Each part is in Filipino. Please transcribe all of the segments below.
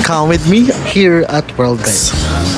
Come with me here at World Guide.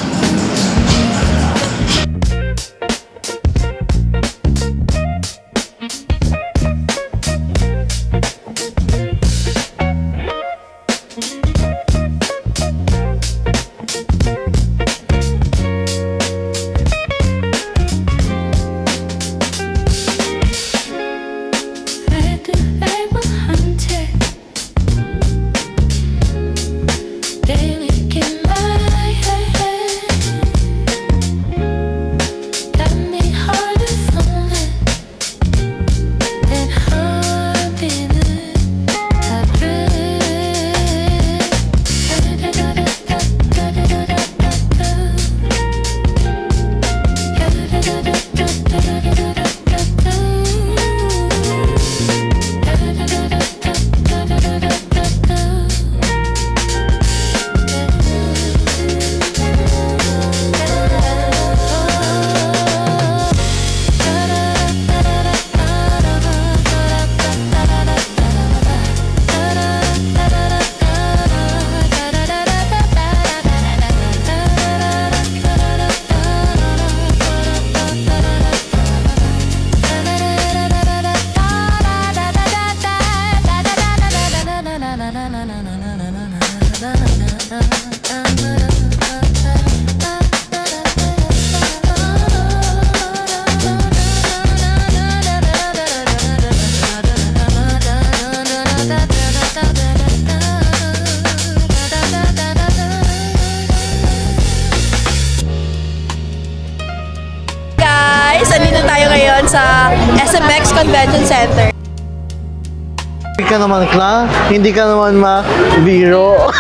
Andito tayo ngayon sa SMX Convention Center. Hindi ka naman, Kla. Hindi ka naman ma-biro.